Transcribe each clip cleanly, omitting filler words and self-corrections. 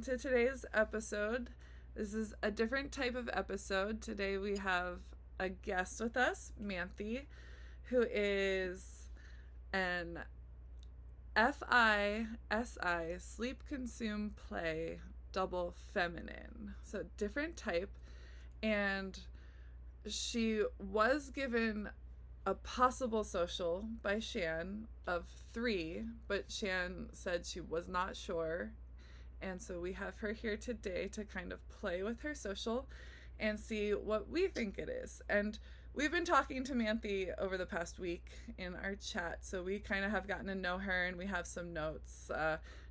to today's episode. This is a different type of episode. Today we have a guest with us, Manthy, who is an FI-SI, sleep, consume, play, double feminine. So different type. And she was given a possible social by Shan of 3, but Shan said she was not sure. And so we have her here today to kind of play with her social and see what we think it is. And we've been talking to Manthy over the past week in our chat, so we kind of have gotten to know her and we have some notes.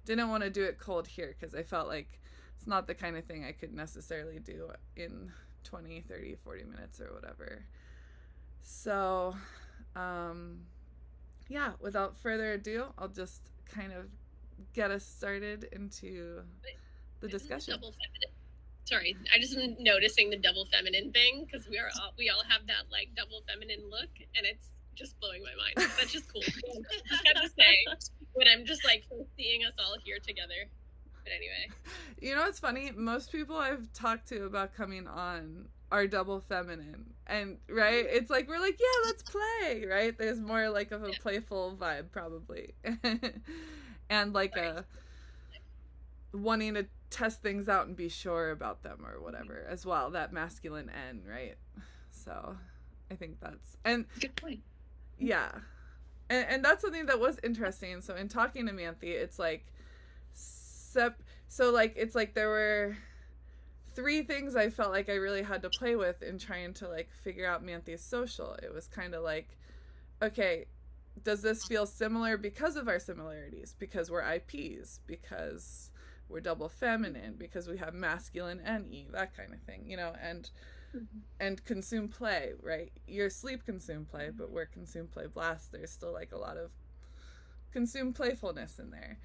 Didn't want to do it cold here because I felt like it's not the kind of thing I could necessarily do in 20, 30, 40 minutes or whatever. So, yeah, without further ado, I'll just kind of get us started into the discussion. Double feminine. Sorry, I just am noticing the double feminine thing because we all have that like double feminine look, and it's just blowing my mind. That's just cool. I just have to say when I'm just like seeing us all here together. But anyway, you know what's funny? Most people I've talked to about coming on are double feminine, and right, it's like we're like, yeah, let's play, right? There's more like of a playful vibe probably. And like a wanting to test things out and be sure about them or whatever as well, that masculine N, right? So I think that's, and good point. Yeah, and that's something that was interesting. So in talking to Manthy, it's like so like it's like there were 3 things I felt like I really had to play with in trying to like figure out Manthy's social. It was kind of like, okay, does this feel similar because of our similarities? Because we're IPs, because we're double feminine, because we have masculine NE, that kind of thing, you know, and consume play, right? You're sleep consume play, but we're consume play blast. There's still like a lot of consume playfulness in there.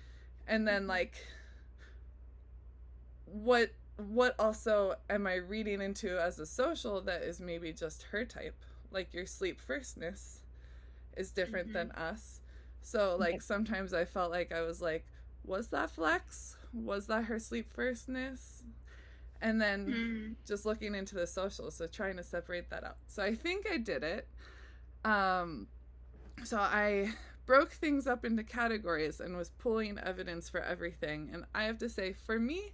And then like what also am I reading into as a social that is maybe just her type? Like your sleep firstness is different than us. So like sometimes I felt like I was like, was that flex? Was that her sleep firstness? And then just looking into the social, so trying to separate that out. So I think I did it. So I broke things up into categories and was pulling evidence for everything. And I have to say, for me,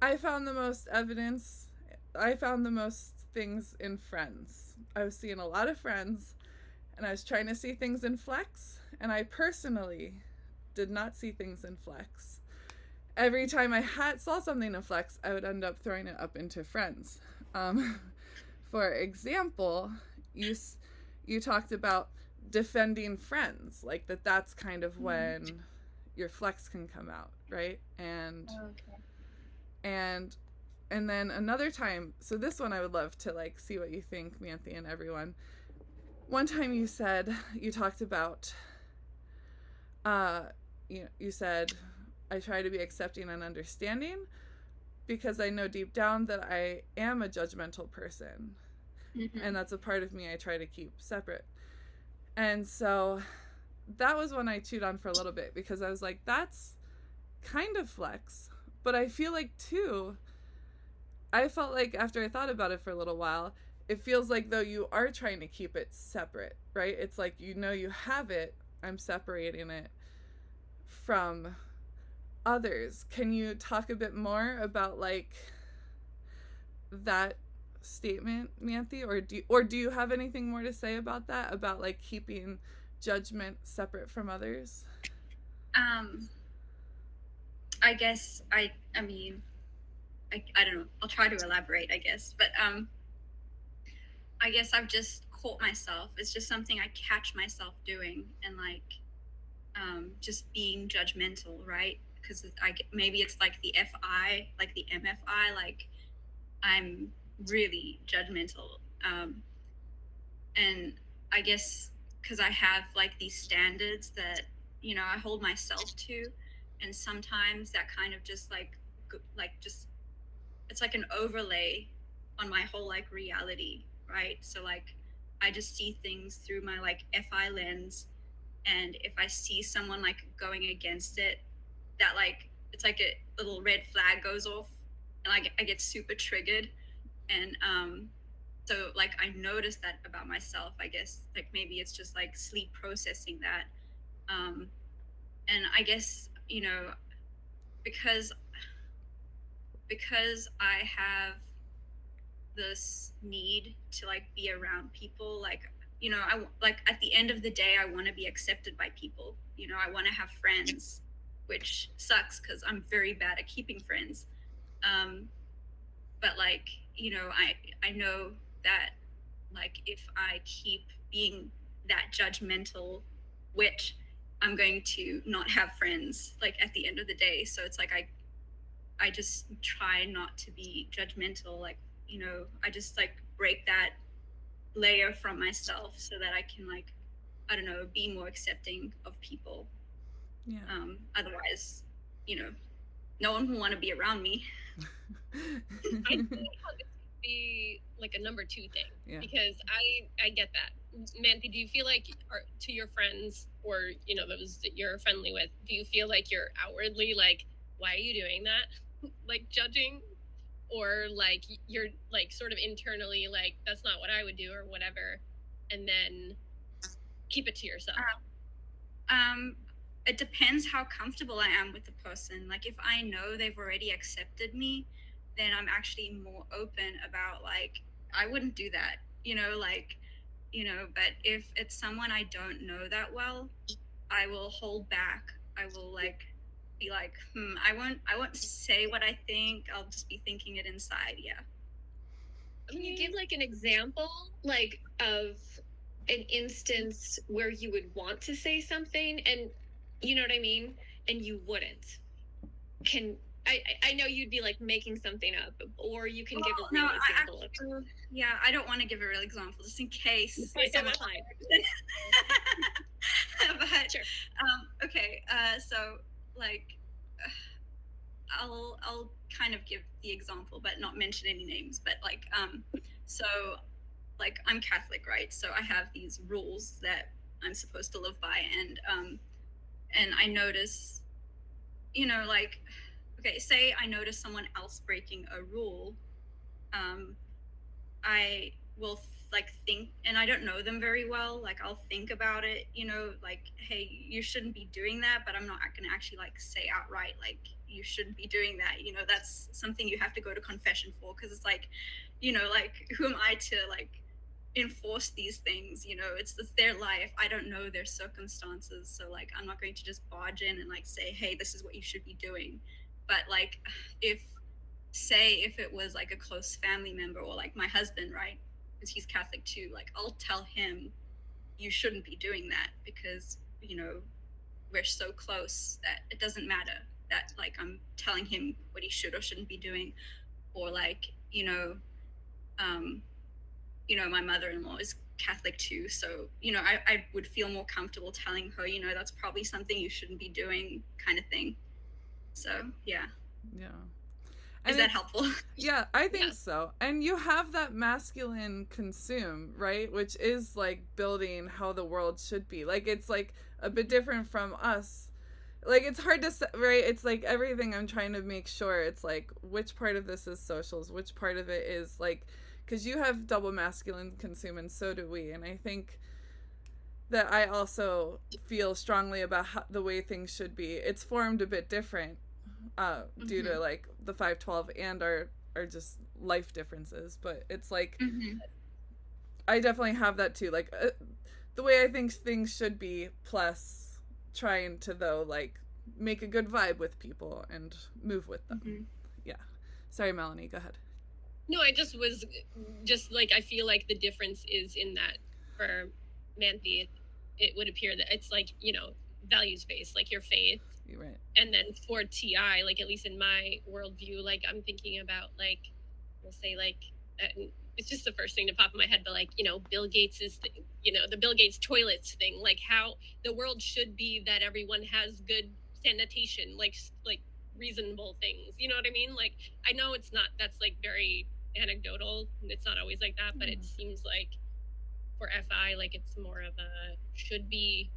I found the most things in Friends. I was seeing a lot of Friends, and I was trying to see things in Flex, and I personally did not see things in Flex. Every time I saw something in Flex, I would end up throwing it up into Friends. For example, you talked about defending Friends, like that's kind of when your Flex can come out, right? And and then another time, so this one I would love to like see what you think, Manthy and everyone. One time you talked about, you said, I try to be accepting and understanding because I know deep down that I am a judgmental person. And that's a part of me I try to keep separate. And so that was one I chewed on for a little bit because I was like, that's kind of flex. But I feel like too, I felt like after I thought about it for a little while, it feels like though you are trying to keep it separate, right? It's like, you know, you have it, I'm separating it from others. Can you talk a bit more about like that statement, Manthy? Or do you have anything more to say about that, about like keeping judgment separate from others? I guess I mean, I don't know. I'll try to elaborate, I guess. But I guess I've just caught myself. It's just something I catch myself doing, and like just being judgmental, right? Because maybe it's like the FI, like the MFI, like I'm really judgmental. And I guess because I have like these standards that, you know, I hold myself to, and sometimes that kind of just like just, it's like an overlay on my whole like reality, right? So like I just see things through my like FI lens, and if I see someone like going against it, that like it's like a little red flag goes off, and I get super triggered. And so like I noticed that about myself, I guess, like maybe it's just like sleep processing that. And I guess, you know, because I have this need to like be around people, like, you know, I like at the end of the day I want to be accepted by people, you know, I want to have friends, which sucks because I'm very bad at keeping friends. But like, you know, I know that like if I keep being that judgmental witch, I'm going to not have friends like at the end of the day. So it's like I just try not to be judgmental, like, you know, I just like break that layer from myself so that I can like, I don't know, be more accepting of people. Yeah. Otherwise, you know, no one will want to be around me. I think how this could be like a number 2 thing, because I get that. Manthy, do you feel like to your friends, or you know, those that you're friendly with, do you feel like you're outwardly like, why are you doing that, like judging, or like you're like sort of internally like, that's not what I would do or whatever, and then keep it to yourself? It depends how comfortable I am with the person. Like if I know they've already accepted me, then I'm actually more open about like, I wouldn't do that, you know, like, you know. But if it's someone I don't know that well, I will hold back. I will like be like, I won't say what I think. I'll just be thinking it inside. Yeah. Can you give like an example, like of an instance where you would want to say something and you know what I mean, and you wouldn't? I know you'd be like making something up, or you can give a real example. Yeah, I don't want to give a real example just in case. But sure. Okay. So like, I'll kind of give the example, but not mention any names. But like, so like I'm Catholic, right? So I have these rules that I'm supposed to live by, and I notice, you know, like, okay, say I notice someone else breaking a rule, I will like think, and I don't know them very well, like I'll think about it, you know, like, hey, you shouldn't be doing that, but I'm not gonna actually like say outright like you shouldn't be doing that, you know. That's something you have to go to confession for, because it's like, you know, like who am I to like enforce these things, you know. It's their life, I don't know their circumstances, so like I'm not going to just barge in and like say, hey, this is what you should be doing. But like if it was like a close family member or like my husband, right, because he's Catholic too, like I'll tell him you shouldn't be doing that, because, you know, we're so close that it doesn't matter that like I'm telling him what he should or shouldn't be doing. Or like, you know, my mother-in-law is Catholic too, so, you know, I would feel more comfortable telling her, you know, that's probably something you shouldn't be doing, kind of thing. So yeah. And is that helpful? Yeah, I think so. And you have that masculine consume, right? Which is like building how the world should be. Like it's like a bit different from us. Like it's hard to say, right? It's like everything I'm trying to make sure it's like which part of this is socials, which part of it is like, because you have double masculine consume and so do we. And I think that I also feel strongly about the way things should be. It's formed a bit different due to like the 512 and our just life differences, but it's like I definitely have that too, like the way I think things should be, plus trying to though like make a good vibe with people and move with them. Yeah, sorry Melanie, go ahead. No, I just was just like, I feel like the difference is in that for Manthy it would appear that it's like, you know, values based, like your faith. You're right. And then for TI, like at least in my worldview, like I'm thinking about like, we'll say like, it's just the first thing to pop in my head, but like, you know, Bill Gates is, you know, the Bill Gates toilets thing, like how the world should be that everyone has good sanitation, like reasonable things, you know what I mean? Like, I know it's not, that's like very anecdotal, it's not always like that, but it seems like for FI, like it's more of a should be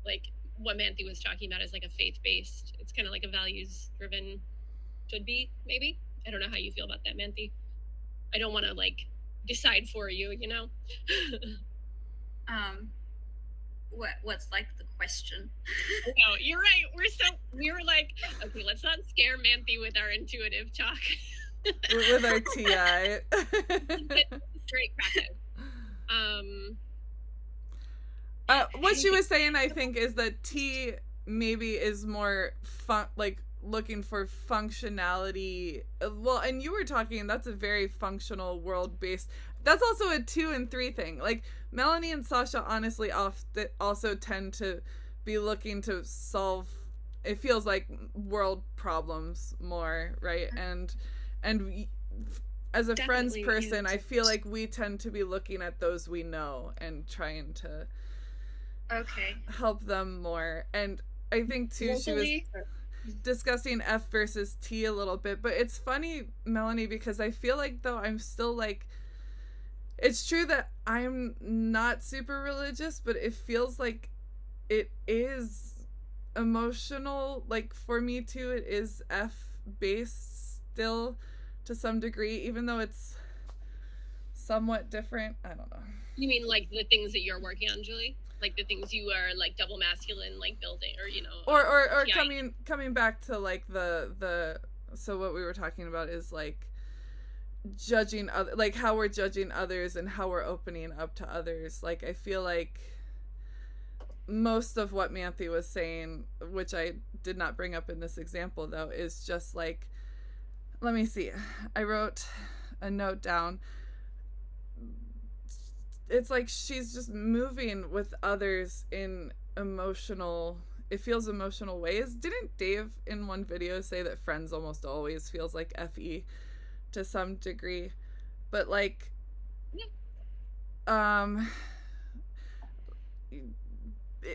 like what Manthy was talking about is like a faith-based. It's kind of like a values-driven, should be, maybe. I don't know how you feel about that, Manthy. I don't want to like decide for you, you know. What's like the question? No, you're right. We were like, okay, let's not scare Manthy with our intuitive talk. With our TI. Straight practice. What she was saying, I think, is that T maybe is more like looking for functionality. Well, and you were talking, that's a very functional world-based. That's also a 2 and 3 thing. Like Melanie and Sasha honestly also tend to be looking to solve, it feels like, world problems more, right? And as a friends person, I feel like we tend to be looking at those we know and trying to help them more. And I think too, she was discussing F versus T a little bit, but it's funny, Melanie, because I feel like though I'm still like, it's true that I'm not super religious, but it feels like it is emotional. Like for me too, it is F based still to some degree, even though it's somewhat different. I don't know. You mean like the things that you're working on, Julie? Like the things you are like double masculine, like building, or you know, or coming back to like the so what we were talking about is like judging other, like how we're judging others and how we're opening up to others. Like I feel like most of what Manthy was saying, which I did not bring up in this example though, is just like, let me see, I wrote a note down. It's like she's just moving with others in emotional, it feels emotional ways. Didn't Dave in one video say that friends almost always feels like FE to some degree? But like,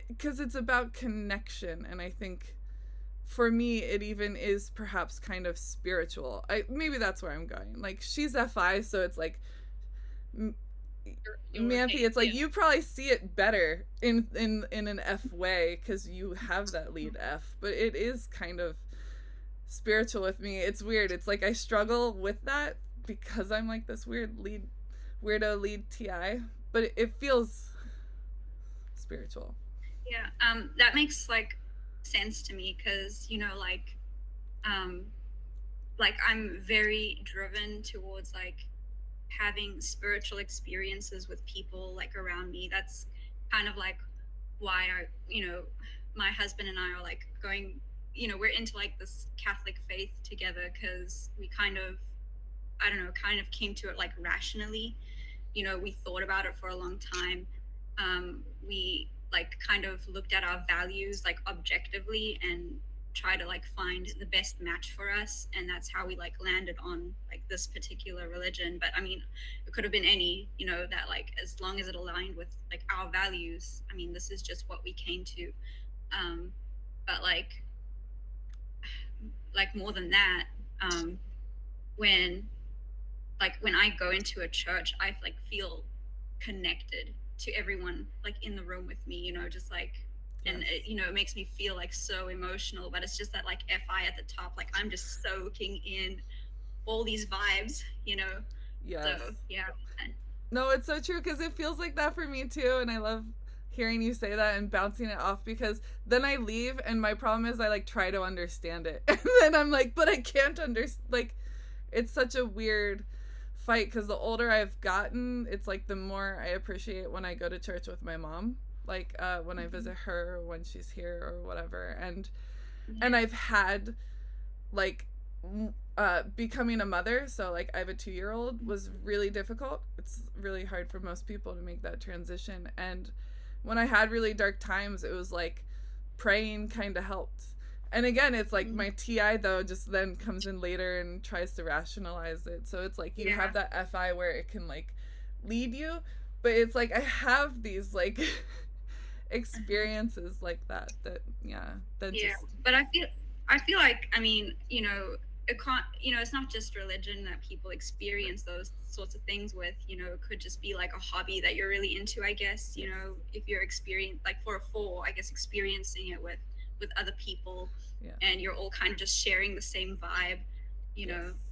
because it's about connection, and I think for me it even is perhaps kind of spiritual. Maybe that's where I'm going. Like she's FI, so it's like Manthy, it's like you probably see it better in an F way because you have that lead F, but it is kind of spiritual with me. It's weird. It's like I struggle with that because I'm like this weirdo lead TI, but it feels spiritual. Yeah, that makes like sense to me because, you know, like I'm very driven towards like having spiritual experiences with people like around me. That's kind of like why my husband and I are like going, we're into like this Catholic faith together because we kind of came to it like rationally. We thought about it for a long time. We like kind of looked at our values like objectively and try to like find the best match for us, and that's how we like landed on like this particular religion. But I mean, it could have been any, that like as long as it aligned with like our values, I mean, this is just what we came to. But like more than that, when I go into a church, I like feel connected to everyone like in the room with me, just like, and it makes me feel like so emotional. But it's just that like FI at the top, like I'm just soaking in all these vibes, Yes. So yeah. No, it's so true because it feels like that for me too, and I love hearing you say that and bouncing it off, because then I leave and my problem is I like try to understand it and then I'm like, but I can't understand. Like it's such a weird fight because the older I've gotten, it's like the more I appreciate when I go to church with my mom, like when I visit her, when she's here or whatever. And I've had like becoming a mother, so like I have a 2-year-old, was really difficult. It's really hard for most people to make that transition, and when I had really dark times, it was like praying kind of helped. And again, it's like my TI though just then comes in later and tries to rationalize it. So it's like you have that FI where it can like lead you, but it's like I have these like experiences like that just... But I feel like, I mean, it can't, it's not just religion that people experience those sorts of things with. It could just be like a hobby that you're really into, I guess. If you're like for a 4, I guess experiencing it with other people, and you're all kind of just sharing the same vibe.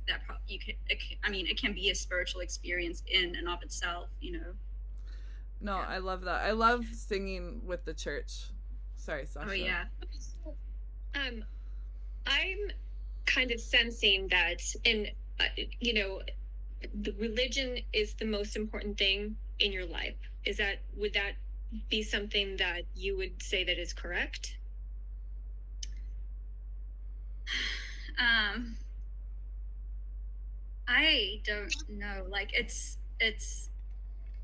That it can be a spiritual experience in and of itself. No, I love that. I love singing with the church. Sorry, Sasha. Oh yeah. I'm kind of sensing that, and the religion is the most important thing in your life. Would that be something that you would say that is correct? I don't know. Like it's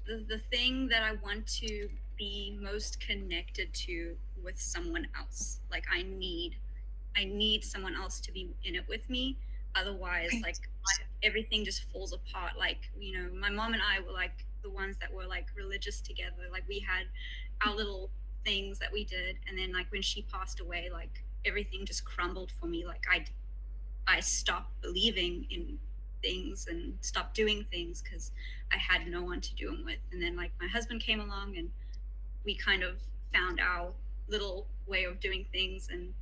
the thing that I want to be most connected to with someone else. Like I need someone else to be in it with me. Otherwise, like everything just falls apart. Like, my mom and I were like the ones that were like religious together. Like we had our little things that we did, and then like when she passed away, like everything just crumbled for me. Like I stopped believing in things and stopped doing things because I had no one to do them with. And then like my husband came along, and we kind of found our little way of doing things, and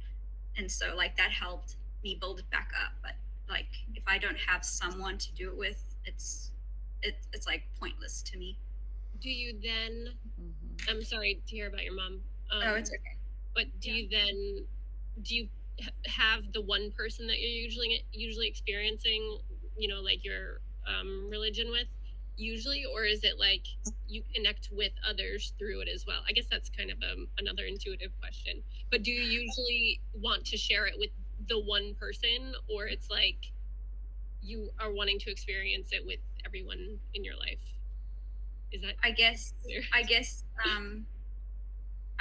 so like that helped me build it back up. But like if I don't have someone to do it with, it's like pointless to me. Do you then I'm sorry to hear about your mom. Oh, it's okay. But do you have the one person that you're usually experiencing, like your religion with usually, or is it like you connect with others through it as well? I guess that's kind of another intuitive question. But do you usually want to share it with the one person, or it's like you are wanting to experience it with everyone in your life? Is that I guess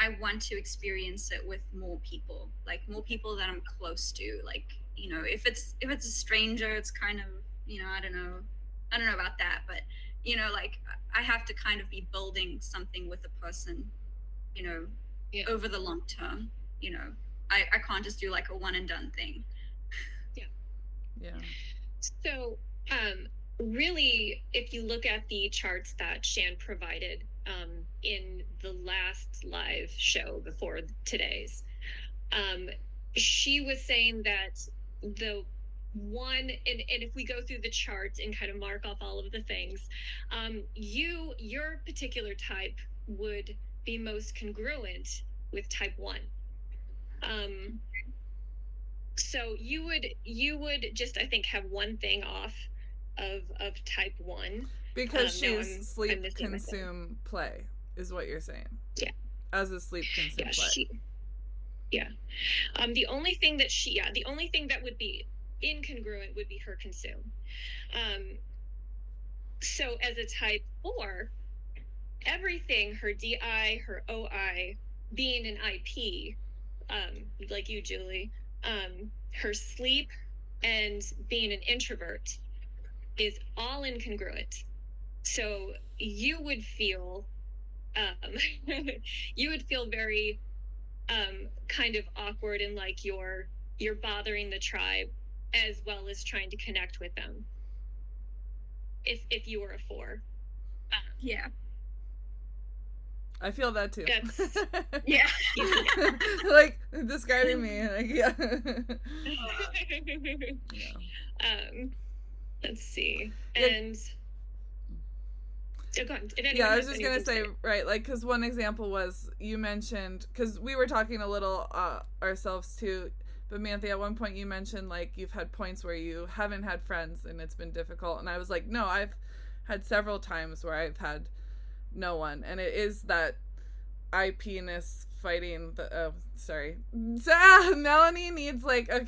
I want to experience it with more people, like more people that I'm close to. Like, if it's a stranger, it's kind of, I don't know about that, but like I have to kind of be building something with a person, over the long term. I can't just do like a one and done thing. Yeah. So, really, if you look at the charts that Shan provided in the last live show before today's, she was saying that the one, and if we go through the chart and kind of mark off all of the things, your particular type would be most congruent with type 1. So you would just, I think, have one thing off of type 1 because she's sleep consume play is what you're saying. Yeah, as a sleep consume play. The only thing that would be incongruent would be her consume. So as a type 4, everything, her DI, her OI, being an IP, like you, Julie, her sleep and being an introvert is all incongruent. So you would feel very kind of awkward, and like you're bothering the tribe as well as trying to connect with them if you were a 4. Yeah, I feel that too. Yeah. Like describing me, like yeah. Let's see. And go on. Yeah, I was just gonna say, right, like, because one example was you mentioned, because we were talking a little ourselves too, but Manthy, at one point you mentioned like you've had points where you haven't had friends and it's been difficult, and I was like, no, I've had several times where I've had no one, and it is that IP-nis fighting the Melanie needs like a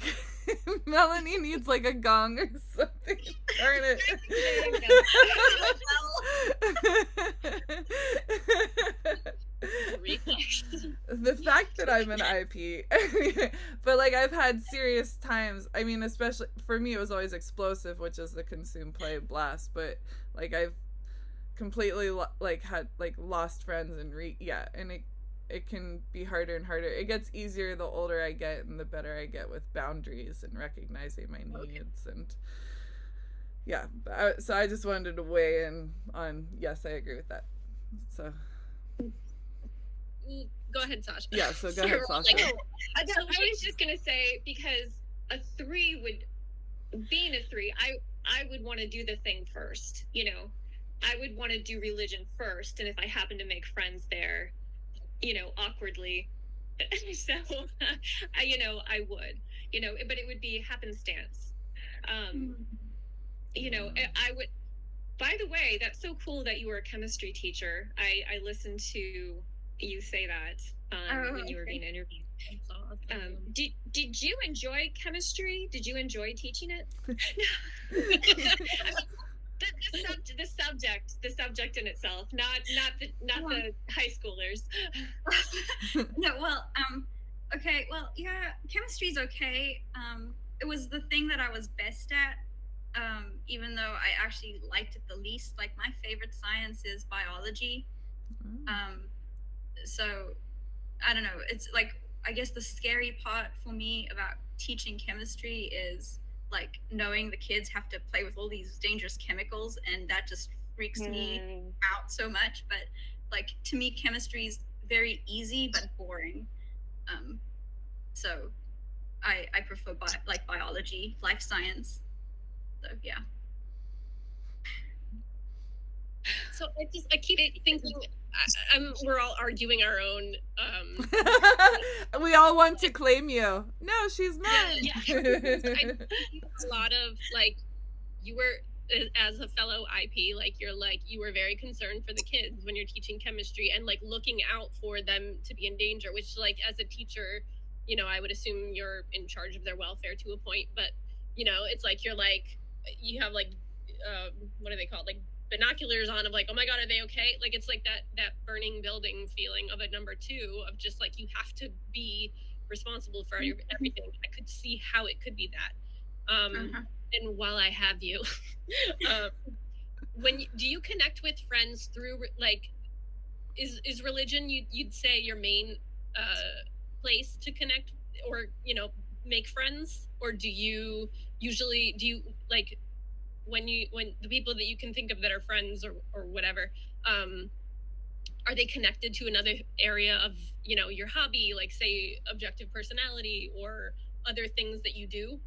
gong or something. Darn it. The fact that I'm an IP. But like I've had serious times, I mean, especially for me it was always explosive, which is the consume play blast, but like I've completely like had like lost friends and and it can be harder and harder. It gets easier the older I get and the better I get with boundaries and recognizing my needs. And yeah, so I just wanted to weigh in on, yes, I agree with that. So go ahead, Sasha. Yeah, so go ahead, Sasha. I was just gonna say, because being a 3, I would want to do the thing first, you know. I would want to do religion first, and if I happen to make friends there, you know, awkwardly, so I would, you know, but it would be happenstance. You know, I would. By the way, that's so cool that you were a chemistry teacher. I listened to you say that when you were being interviewed. Did you enjoy chemistry? Did you enjoy teaching it? the subject in itself, not the high schoolers. No, well, okay, well, yeah, chemistry's okay. It was the thing that I was best at. Even though I actually liked it the least. Like, my favorite science is biology. So I don't know, it's like, I guess the scary part for me about teaching chemistry is like knowing the kids have to play with all these dangerous chemicals, and that just freaks me out so much. But like, to me, chemistry is very easy but boring. So I prefer biology, life science. So yeah. So I keep thinking, we're all arguing our own. We all want to claim you. No, she's mine. Yeah. I a lot of, like, you were, as a fellow IP, like, you were very concerned for the kids when you're teaching chemistry, and like looking out for them to be in danger, which, like, as a teacher, you know, I would assume you're in charge of their welfare to a point, but you know, it's like you have like what are they called, like binoculars on, of like, oh my god, are they okay? Like, it's like that burning building feeling of a number 2, of just like, you have to be responsible for everything. I could see how it could be that. And while I have you, do you connect with friends through, like, is religion, you'd say, your main place to connect, or, you know, make friends? Or do you like, when the people that you can think of that are friends or whatever, are they connected to another area of, you know, your hobby, like, say, objective personality, or other things that you do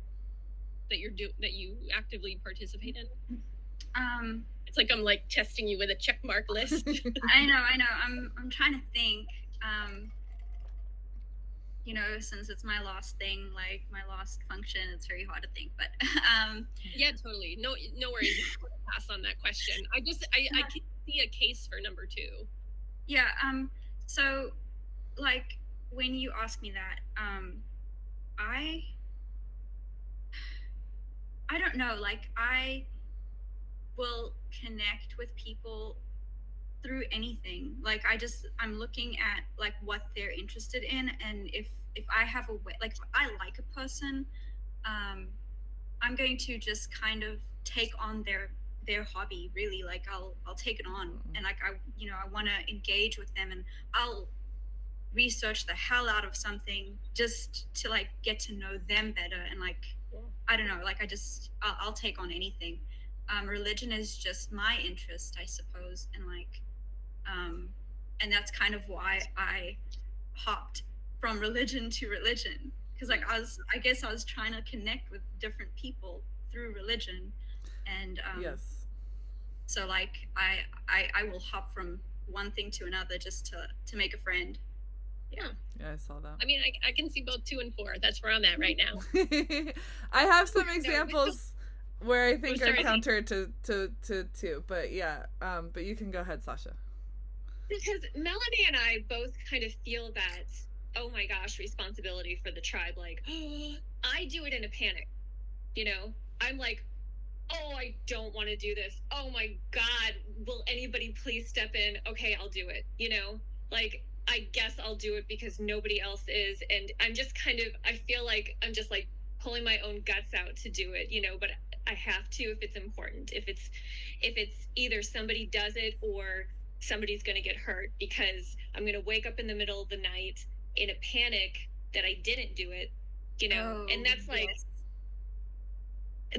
that you actively participate in? It's like I'm like testing you with a check mark list. I know. I'm trying to think. You know, since it's my last thing, like my last function, it's very hard to think. But yeah, totally. No worries. Pass on that question. I can see a case for number 2. Yeah. So, like, when you ask me that, I don't know. Like, I will connect with people through anything. Like, I'm looking at like what they're interested in, and if I have a way, like, if I like a person, I'm going to just kind of take on their hobby, really. Like, I'll take it on, and like, I want to engage with them, and I'll research the hell out of something just to like get to know them better. And like, I don't know, like, I'll take on anything. Religion is just my interest, I suppose, and like, and that's kind of why I hopped from religion to religion, because like, I guess I was trying to connect with different people through religion, and yes. So like, I will hop from one thing to another just to make a friend. Yeah. Yeah, I saw that. I mean, I can see both 2 and 4. That's where I'm at right now. I have some examples where I think are counter to 2, but yeah, but you can go ahead, Sasha. Because Melanie and I both kind of feel that, oh my gosh, responsibility for the tribe. Like, oh, I do it in a panic. You know, I'm like, oh, I don't want to do this. Oh my God, will anybody please step in? Okay, I'll do it. You know, like, I guess I'll do it because nobody else is. And I'm just kind of, I feel like I'm just like pulling my own guts out to do it, you know, but I have to if it's important. If it's either somebody does it or somebody's going to get hurt because I'm going to wake up in the middle of the night in a panic that I didn't do it, you know, and that's like,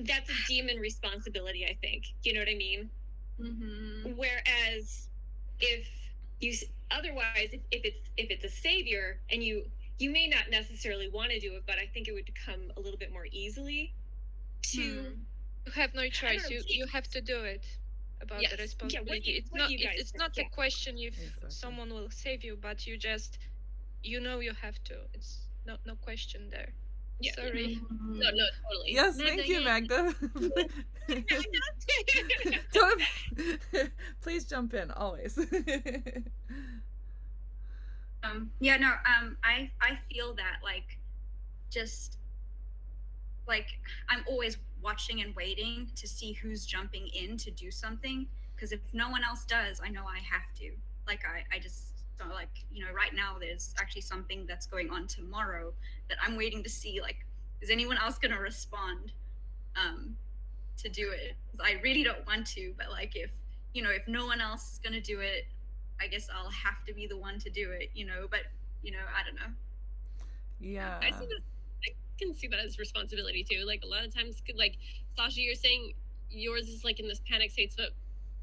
that's a demon responsibility, I think. You know what I mean? Mm-hmm. Whereas if you, otherwise, if it's a savior and you may not necessarily want to do it, but I think it would come a little bit more easily to. You have no choice. You have to do it. About the responsibility. It's not a question if someone will save you, but you just, you know, you have to. It's no question there. Yeah. Sorry. No, totally. Yes, Magda, thank you, Magda. Please jump in, always. I feel that, like, just, like, I'm always watching and waiting to see who's jumping in to do something, because if no one else does, I know I have to. Like, I just, so, like, you know, right now there's actually something that's going on tomorrow that I'm waiting to see, like, is anyone else going to respond to do it? I really don't want to, but, like, if, you know, if no one else is going to do it, I guess I'll have to be the one to do it, you know, but, you know, I don't know. Yeah. I can see that as responsibility too. Like, a lot of times, like, Sasha, you're saying yours is like in this panic state, but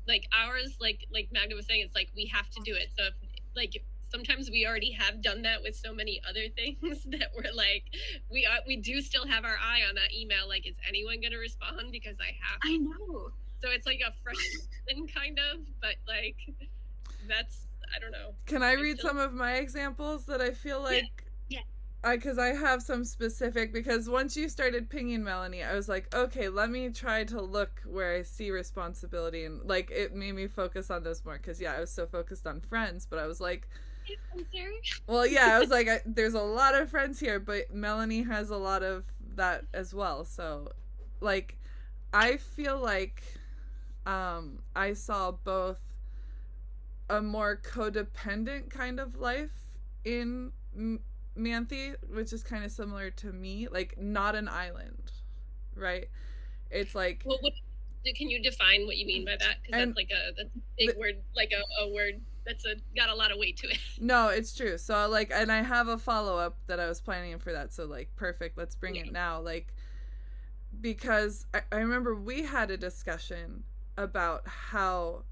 like ours, like Magda was saying, it's like we have to do it. So if, like, sometimes we already have done that with so many other things that we're like, we do still have our eye on that email. Like, is anyone going to respond? Because I know. So it's like a fresh thing, kind of, but like, that's, I don't know. Can I read some of my examples that I feel like? Yeah. Because I have some specific, because once you started pinging Melanie, I was like, okay, let me try to look where I see responsibility, and like it made me focus on those more, because I was so focused on friends, but I was like, I'm sorry. well, I was like, there's a lot of friends here, but Melanie has a lot of that as well. So like, I feel like I saw both a more codependent kind of life in Manthy, which is kind of similar to me, like not an island, right? It's like, well, can you define what you mean by that? Because that's like that's a big word, like a word that's got a lot of weight to it. No, it's true. So like, and I have a follow-up that I was planning for that, so like, perfect, let's bring it now. Like, because I remember we had a discussion about how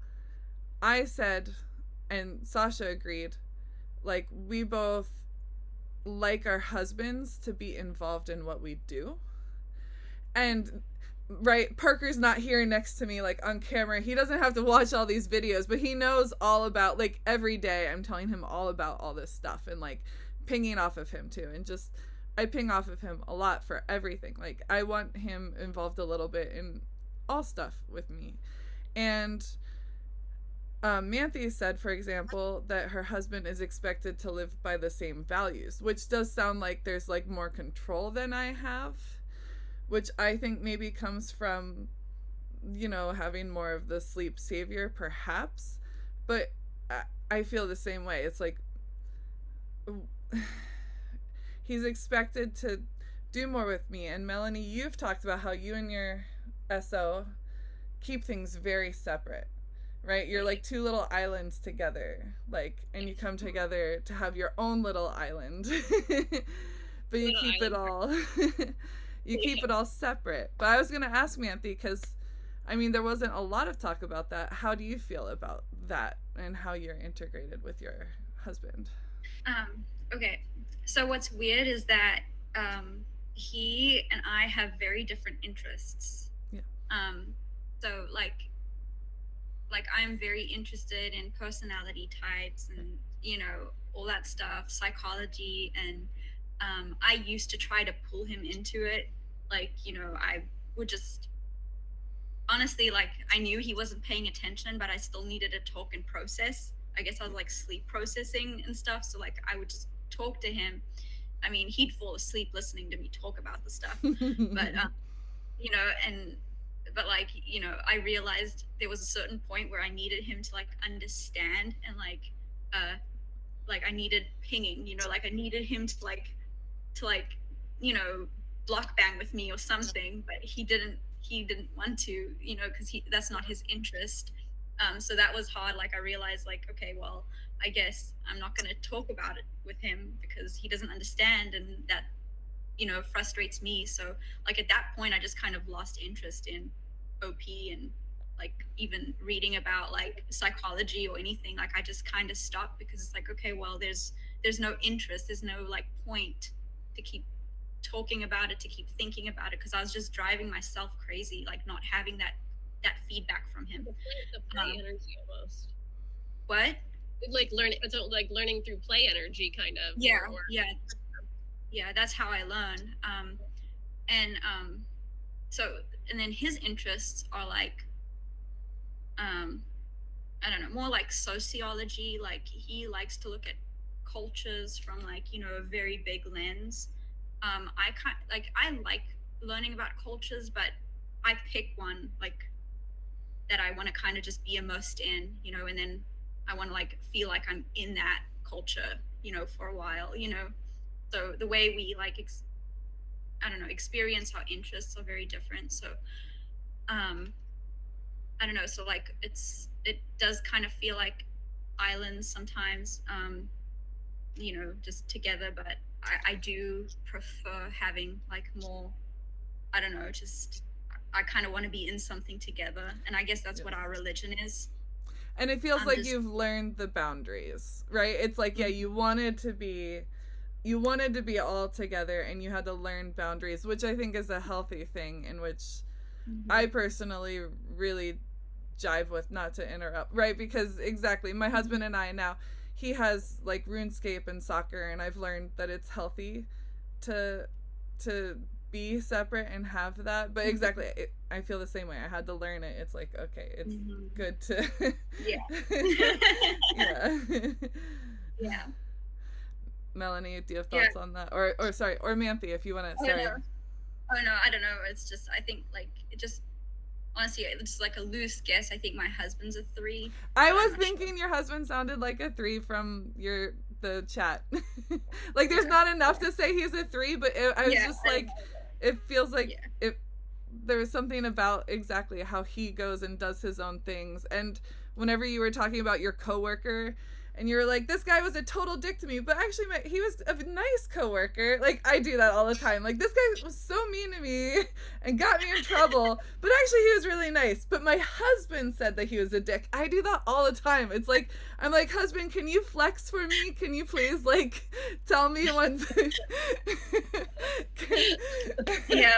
I said, and Sasha agreed, like, we both like our husbands to be involved in what we do. And right, Parker's not here next to me, like, on camera. He doesn't have to watch all these videos, but he knows all about, like, every day I'm telling him all about all this stuff, and like pinging off of him too, and just I ping off of him a lot for everything. Like, I want him involved a little bit in all stuff with me. And Manthy said, for example, that her husband is expected to live by the same values, which does sound like there's like more control than I have, which I think maybe comes from, you know, having more of the sleep savior, perhaps. But I feel the same way. It's like he's expected to do more with me. And Melanie, you've talked about how you and your SO keep things very separate. Right? You're like two little islands together, like, and you come together to have your own little island, but you keep it all, keep it all separate. But I was going to ask Manthy, because, I mean, there wasn't a lot of talk about that. How do you feel about that and how you're integrated with your husband? Okay. So what's weird is that he and I have very different interests. Yeah. So like I'm very interested in personality types and, you know, all that stuff, psychology, and I used to try to pull him into it. Like, you know, I would just honestly, like, I knew he wasn't paying attention, but I still needed to talk and process. I guess I was like sleep processing and stuff. So like I would just talk to him. I mean, he'd fall asleep listening to me talk about the stuff, but you know, but like, you know, I realized there was a certain point where I needed him to like understand, and like I needed pinging, you know, like I needed him to like, you know, block bang with me or something, but he didn't want to, you know, because that's not his interest. So that was hard. Like, I realized, like, okay, well, I guess I'm not going to talk about it with him because he doesn't understand, and that, you know, frustrates me. So, like, at that point, I just kind of lost interest in OP and, like, even reading about, like, psychology or anything. Like, I just kind of stopped because it's like, okay, well, there's no interest. There's no, like, point to keep talking about it, to keep thinking about it, because I was just driving myself crazy, like, not having that feedback from him. The play energy almost. What? Like learning through play energy, kind of. Yeah, yeah. That's how I learn. So, and then his interests are like, I don't know, more like sociology. Like, he likes to look at cultures from, like, you know, a very big lens. I like learning about cultures, but I pick one, like, that I want to kind of just be immersed in, you know, and then I want to, like, feel like I'm in that culture, you know, for a while, you know. So the way we, like, experience our interests are very different. So, I don't know. So, like, it does kind of feel like islands sometimes, you know, just together. But I do prefer having, like, more, I don't know, just, I kind of want to be in something together. And I guess that's what our religion is. And it feels like you've learned the boundaries, right? It's like, yeah, you wanted to be all together, and you had to learn boundaries, which I think is a healthy thing, in which I personally really jive with, not to interrupt, right? Because exactly, my husband and I now, he has, like, RuneScape and soccer, and I've learned that it's healthy to be separate and have that. But exactly, I feel the same way. I had to learn it. It's like, okay, it's good to yeah. Melanie, do you have thoughts on that? Or sorry, or Manthy, if you want to. Sorry. Oh no, I don't know. It's just, I think, like, it just, honestly, it's just like a loose guess. I think my husband's a 3. I was thinking your husband sounded like a 3 from the chat. Like, there's not enough to say he's a 3, but I was just like, it feels like there was something about exactly how he goes and does his own things. And whenever you were talking about your coworker, and you were like, this guy was a total dick to me, but actually he was a nice coworker. Like, I do that all the time. Like, this guy was so mean to me and got me in trouble, but actually he was really nice. But my husband said that he was a dick. I do that all the time. It's like, I'm like, husband, can you flex for me? Can you please, like, tell me when Yeah,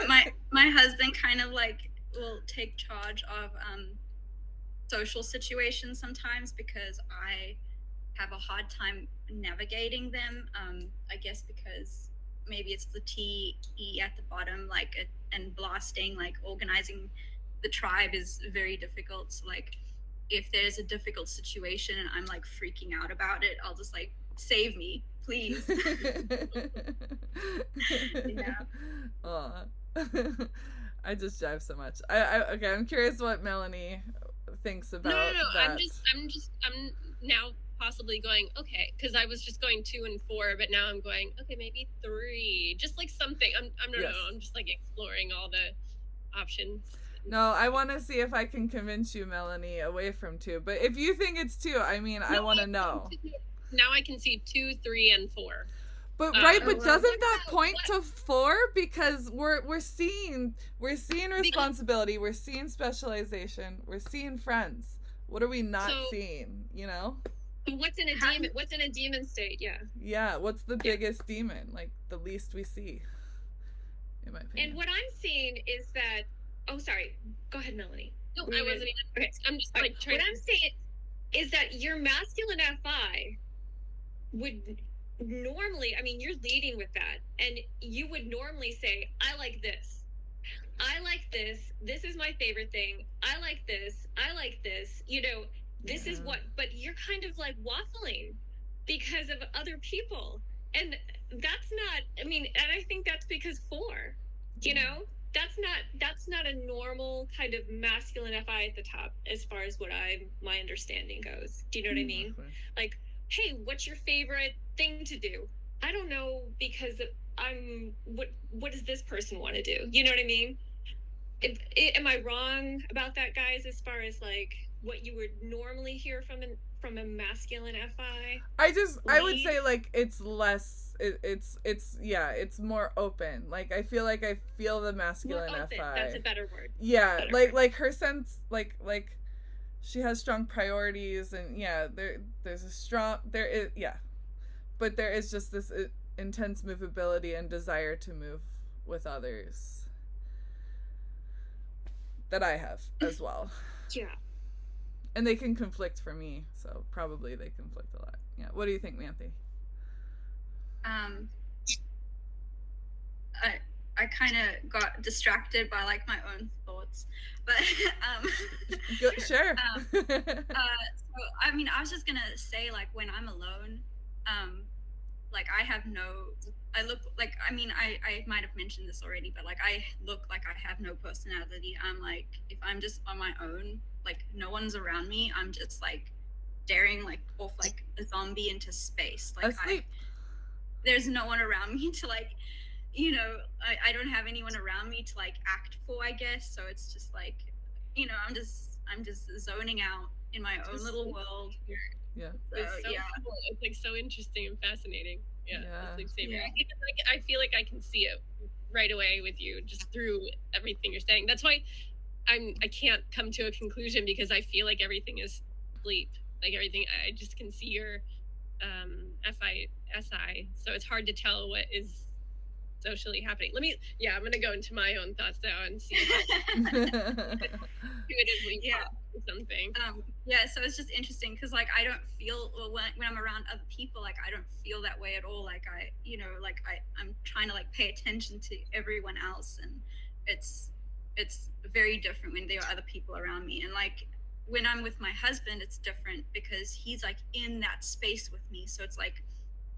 my husband kind of, like, will take charge of social situations sometimes, because I have a hard time navigating them. I guess because maybe it's the TE at the bottom, like, and blasting, like, organizing the tribe is very difficult. So, like, if there's a difficult situation and I'm, like, freaking out about it, I'll just, like, save me, please. Yeah. Oh. I just jive so much. Okay, I'm curious what Melanie thinks about that. I'm now possibly going, okay, because I was just going 2 and 4, but now I'm going, okay, maybe 3, just like something. I'm just, like, exploring all the options. No, I want to see if I can convince you, Melanie, away from 2. But if you think it's 2, I mean, no, I want to know. Now I can see 2, 3, and 4. But but doesn't that point to 4? Because we're seeing responsibility, we're seeing specialization, we're seeing friends. What are we not seeing? You know. What's in a demon? What's in a demon state? Yeah. Yeah. What's the biggest demon? Like, the least we see. In my opinion. And what I'm seeing is that. Oh, sorry. Go ahead, Melanie. No, I wasn't even. Okay. I'm just, like, trying. What I'm saying is that your masculine FI would normally, I mean, you're leading with that, and you would normally say, I like this. I like this. This is my favorite thing. I like this. I like this. You know, this is what, but you're kind of, like, waffling because of other people. And that's not, I mean, and I think that's because 4, you know, that's not a normal kind of masculine FI at the top, as far as my understanding goes. Do you know what I mean? Okay. Like, hey, what's your favorite thing to do? I don't know, because what does this person want to do? You know what I mean? Am I wrong about that, guys, as far as, like, what you would normally hear from a masculine FI. I would say like it's less. It's more open. Like I feel the masculine FI. That's a better word. Yeah, like her sense like she has strong priorities, and there's a strong but there is just this intense movability and desire to move with others that I have as well. Yeah. And they can conflict for me, so probably they conflict a lot. Yeah. What do you think, Manthy? I kind of got distracted by like my own thoughts, but sure. So I mean, I was just gonna say like when I'm alone, like I look like, I mean, I might have mentioned this already, but like I look like I have no personality. I'm like, if I'm just on my own, like no one's around me, I'm just like staring like off like a zombie into space. Like there's no one around me to like, you know, I don't have anyone around me to like act for, I guess. So it's just like, you know, I'm just zoning out in my own little world. Yeah. So, it's so cool. It's like so interesting and fascinating. Yeah. It's like same here. I feel like I can see it right away with you just through everything you're saying. That's why I can't come to a conclusion, because I feel like everything is sleep. Like everything, I just can see your SI. So it's hard to tell what is socially happening. I'm gonna go into my own thoughts now and see if intuitively something. So it's just interesting because like I don't feel, well, when I'm around other people, like I don't feel that way at all. Like I'm trying to like pay attention to everyone else, and it's very different when there are other people around me. And like when I'm with my husband, it's different because he's like in that space with me. So it's like,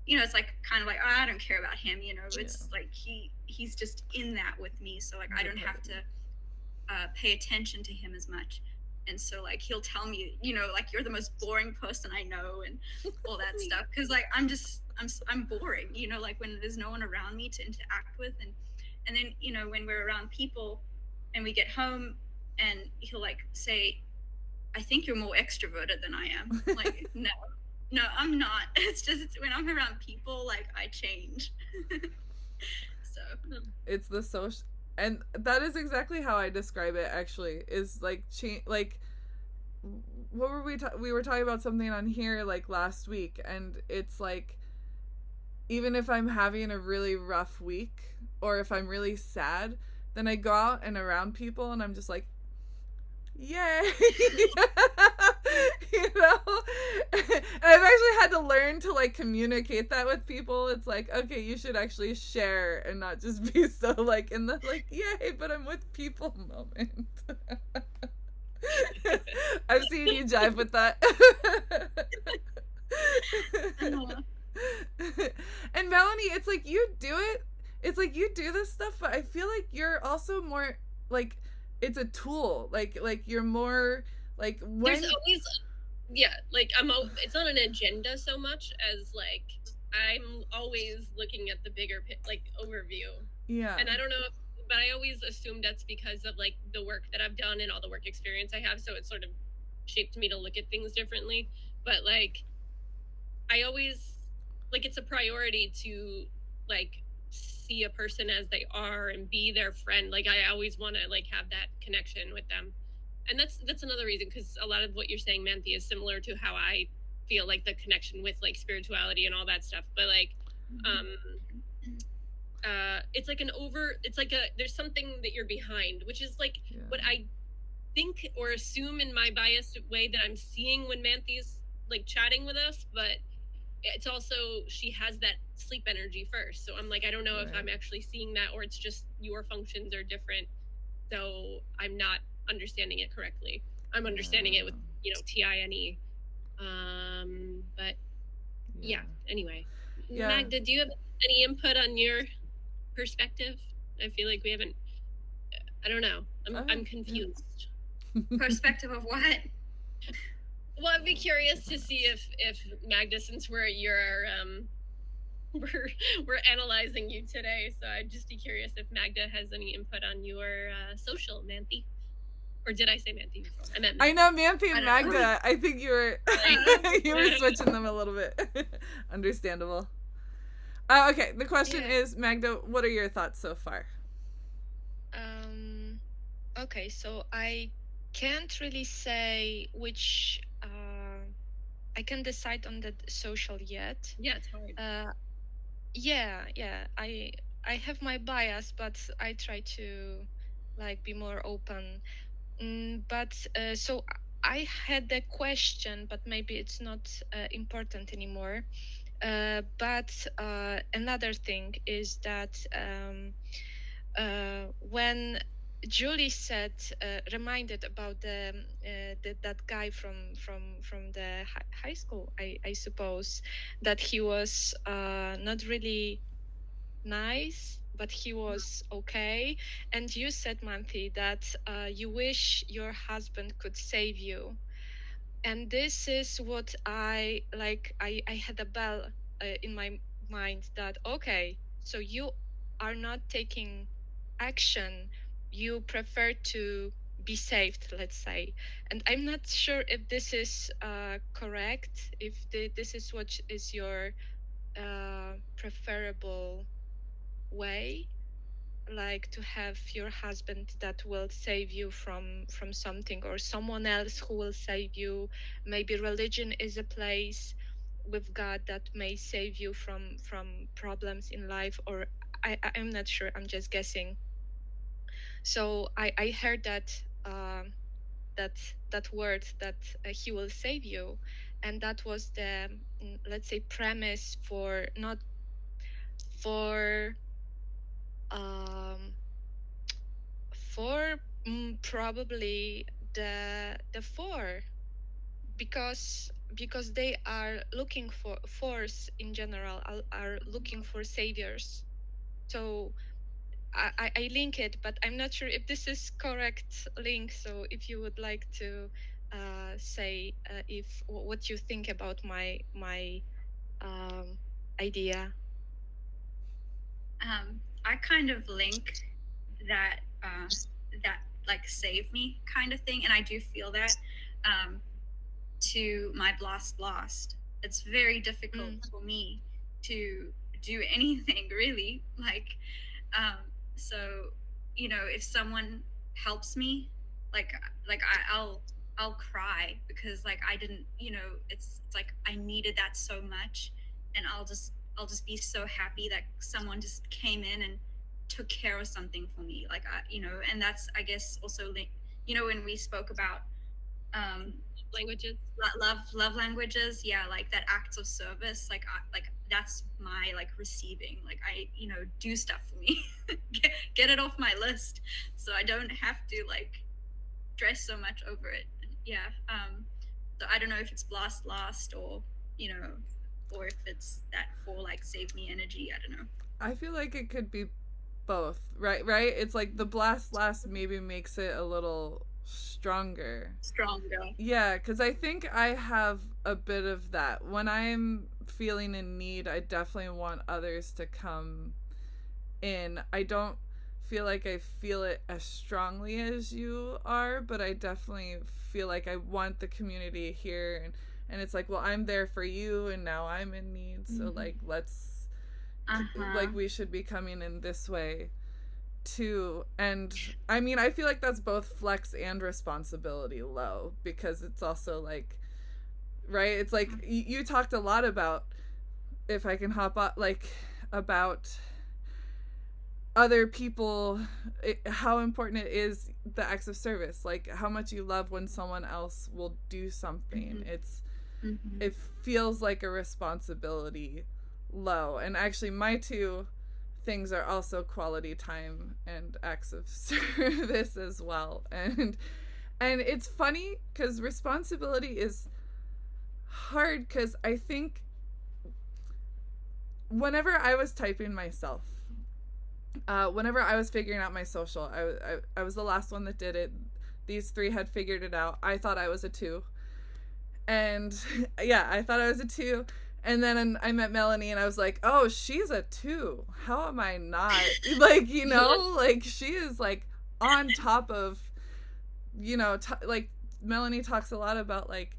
you know, it's like kind of like, oh, I don't care about him, you know. It's like he's just in that with me, so like I don't have to pay attention to him as much. And so like he'll tell me, you know, like, you're the most boring person I know and all that stuff, because like I'm boring, you know, like when there's no one around me to interact with. And then, you know, when we're around people and we get home and he'll like say, I think you're more extroverted than I am. Like, no, I'm not. It's just when I'm around people, like I change. So it's the social, and that is exactly how I describe it. Actually, is like like what were we were talking about something on here like last week, and it's like even if I'm having a really rough week or if I'm really sad, then I go out and around people and I'm just like, yay. You know, and I've actually had to learn to like communicate that with people. It's like, okay, you should actually share and not just be so like in the like, yay, but I'm with people moment. I've seen you jive with that. And Melanie, it's like you do it. It's like you do this stuff, but I feel like you're also more like, it's a tool. Like you're more like when there's always like it's not an agenda so much as like I'm always looking at the bigger like overview. Yeah. And I don't know but I always assumed that's because of like the work that I've done and all the work experience I have, so it sort of shaped me to look at things differently. But like I always like, it's a priority to like see a person as they are and be their friend. Like I always want to like have that connection with them. And that's another reason, because a lot of what you're saying, Manthy, is similar to how I feel like the connection with like spirituality and all that stuff. But like it's like there's something that you're behind, which is like what I think or assume in my biased way that I'm seeing when Manthy's like chatting with us. But it's also, she has that sleep energy first, so I'm like, I don't know if I'm actually seeing that, or it's just your functions are different, so I'm not understanding it correctly. I'm understanding it with, you know, TINE. But anyway. Magda, do you have any input on your perspective? I feel like we haven't, I don't know, I'm confused. Perspective of what? Well, I'd be curious to see if Magda, since we're analyzing you today, so I'd just be curious if Magda has any input on your social, Manthy. Or did I say Manthy before? I know Manthy and Magda. I think you were switching them a little bit. Understandable. Okay, the question is, Magda, what are your thoughts so far? Okay, so I can't really say which I can decide on the social yet. Yeah, it's hard. Yeah, I have my bias, but I try to like be more open. But so I had the question, but maybe it's not important anymore. But another thing is that when Julie said, reminded about that guy from the high school, I suppose, that he was not really nice, but he was okay. And you said, Manthy, that you wish your husband could save you. And this is what I like. I had a bell in my mind that, okay, so you are not taking action, you prefer to be saved, let's say. And I'm not sure if this is correct, if this is what is your preferable way, like to have your husband that will save you from something, or someone else who will save you. Maybe religion is a place with God that may save you from problems in life, or I'm not sure, I'm just guessing. So I heard that that word, that he will save you, and that was the let's say premise for not for probably the four, because they are looking for fours in general are looking for saviors. So I link it, but I'm not sure if this is correct link. So if you would like to say if what you think about my idea. I kind of link that that like save me kind of thing, and I do feel that to my blast. It's very difficult for me to do anything really, like so if someone helps me, like I'll cry, because like I didn't, it's like I needed that so much, and I'll just be so happy that someone just came in and took care of something for me, like and that's, I guess, also when we spoke about languages, love languages, yeah, like that acts of service, like that's my like receiving, like I do stuff for me. get it off my list, so I don't have to like stress so much over it. Yeah. So I don't know if it's blast, or or if it's that for like save me energy. I don't know. I feel like it could be both, right? It's like the blast last maybe makes it a little stronger. Yeah, because I think I have a bit of that. When I'm feeling in need, I definitely want others to come in. I don't feel like I feel it as strongly as you are, but I definitely feel like I want the community here, and it's like, well, I'm there for you, and now I'm in need, so like let's like we should be coming in this way too. And I mean, I feel like that's both flex and responsibility low, because it's also like, right, it's like you talked a lot about, if I can hop up, like about other people, how important it is, the acts of service, like how much you love when someone else will do something. It's it feels like a responsibility low. And actually my two things are also quality time and acts of service as well. And it's funny because responsibility is hard, because I think whenever I was typing myself, whenever I was figuring out my social, I was the last one that did it. These three had figured it out. I thought I was a 2. And yeah, I thought I was a 2. And then I met Melanie and I was like, oh, she's a 2. How am I not? Like, like she is like on top of you know, like Melanie talks a lot about, like,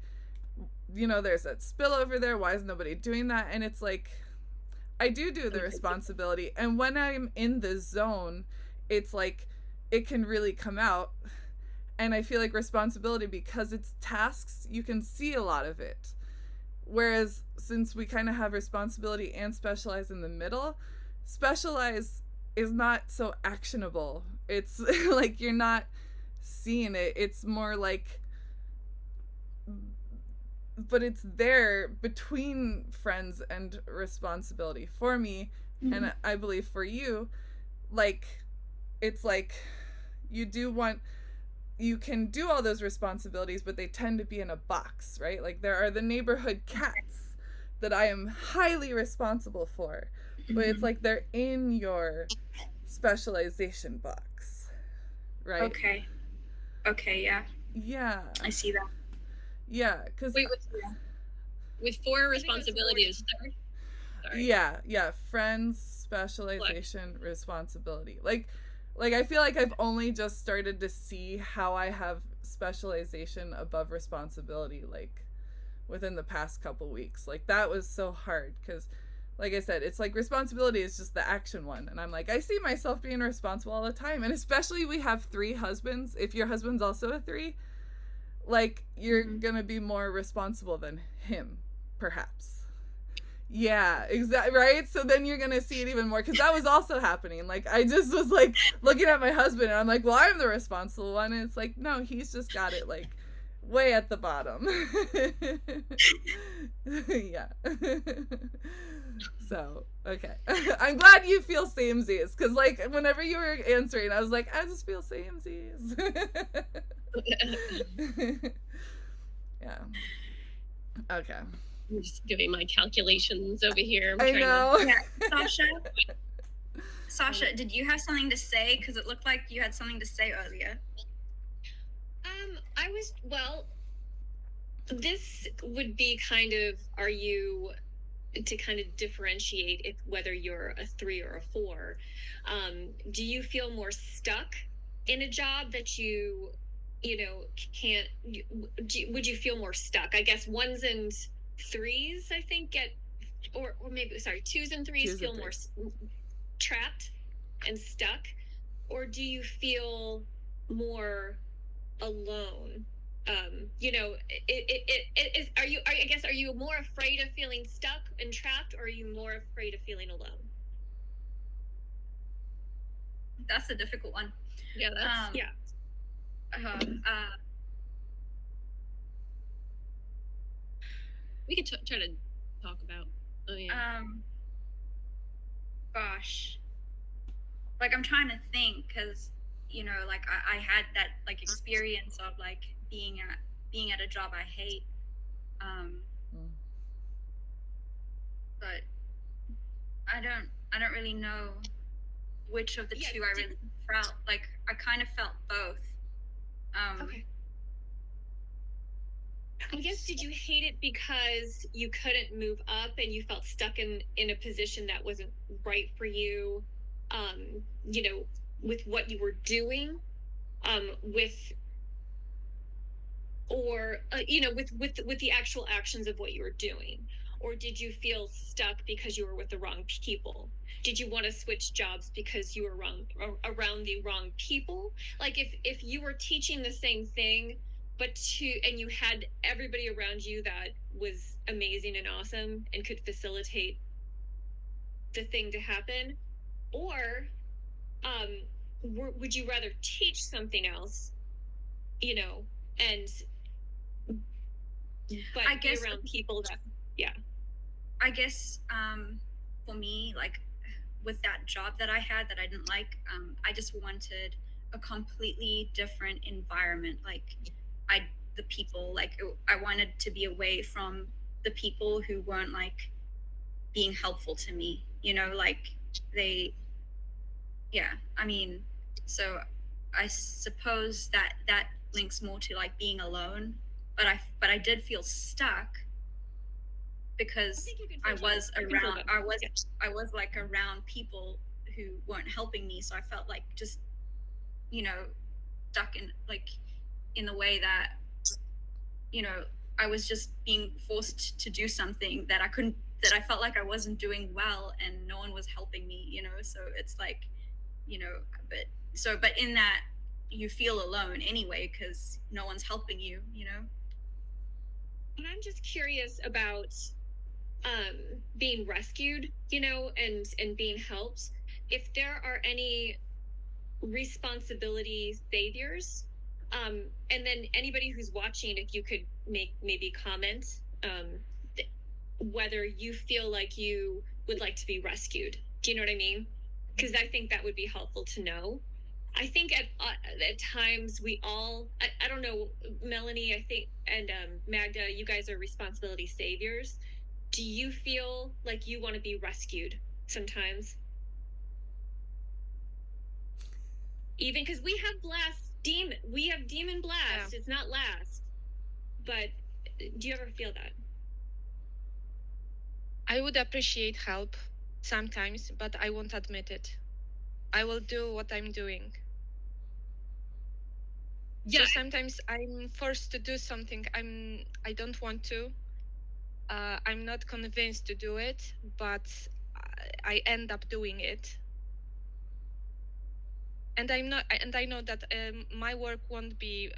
you know, there's that spillover there. Why is nobody doing that? And it's like, I do the responsibility. And when I'm in the zone, it's like, it can really come out. And I feel like responsibility, because it's tasks, you can see a lot of it. Whereas since we kind of have responsibility and specialize in the middle, specialize is not so actionable. It's like, you're not seeing it. It's more like, but it's there between friends and responsibility for me. Mm-hmm. And I believe for you, like, it's like, you can do all those responsibilities, but they tend to be in a box, right? Like, there are the neighborhood cats that I am highly responsible for, but it's like they're in your specialization box, right? Okay, yeah. Yeah. I see that. Yeah, because... Wait, with 4 responsibilities, sorry. Yeah, friends, specialization, responsibility. Like, I feel like I've only just started to see how I have specialization above responsibility, like, within the past couple weeks. Like, that was so hard, because, like I said, it's like responsibility is just the action one. And I'm like, I see myself being responsible all the time. And especially we have 3 husbands. If your husband's also a 3, like, you're gonna be more responsible than him, perhaps. Yeah, exactly, right? So then you're gonna see it even more, because that was also happening. Like, I just was, like, looking at my husband, and I'm like, well, I'm the responsible one. And it's like, no, he's just got it, like, way at the bottom. Yeah. So, okay. I'm glad you feel samesies, because, like, whenever you were answering, I was like, I just feel samesies. Yeah. Okay. I'm just giving my calculations over here. I know. Yeah. Sasha, did you have something to say? Because it looked like you had something to say earlier. This would be kind of, to kind of differentiate whether you're a 3 or a 4. Do you feel more stuck in a job that you can't? Would you feel more stuck? I guess 1s and 3s, I think, or maybe 2s and 3s feel more trapped and stuck, or do you feel more alone? Are you more afraid of feeling stuck and trapped, or are you more afraid of feeling alone? That's a difficult one. Yeah, we could try to talk about. Gosh, like, I'm trying to think, because, like, I had that, like, experience of, like, being at a job I hate, but I don't really know which of the two I really felt. Like, I kind of felt both. Okay. I guess, did you hate it because you couldn't move up and you felt stuck in a position that wasn't right for you, with what you were doing, with the actual actions of what you were doing? Or did you feel stuck because you were with the wrong people? Did you want to switch jobs because you were around the wrong people? Like, if you were teaching the same thing, and you had everybody around you that was amazing and awesome and could facilitate the thing to happen, or would you rather teach something else, and I guess, be around people that, I guess, for me, like, with that job that I had that I didn't like, I just wanted a completely different environment. Like, the people, like, I wanted to be away from the people who weren't, like, being helpful to me, like, so I suppose that links more to, like, being alone, but I did feel stuck because I was like around people who weren't helping me, so I felt like just, stuck in, like, in the way that, you know, I was just being forced to do something that I felt like I wasn't doing well, and no one was helping me, you know. So it's like, you know, but in that you feel alone anyway, because no one's helping you, you know. And I'm just curious about being rescued, you know, and being helped. If there are any responsibility saviors, and then anybody who's watching, if you could maybe comment whether you feel like you would like to be rescued. Do you know what I mean? Because I think that would be helpful to know. I think at times we all, I don't know, Melanie, I think, and Magda, you guys are responsibility saviors. Do you feel like you want to be rescued sometimes? Even because we have demon blast. Yeah. It's not last. But do you ever feel that? I would appreciate help sometimes, but I won't admit it. I will do what I'm doing. Yeah. So sometimes I'm forced to do something I don't want to. I'm not convinced to do it, but I end up doing it. And I know that my work won't be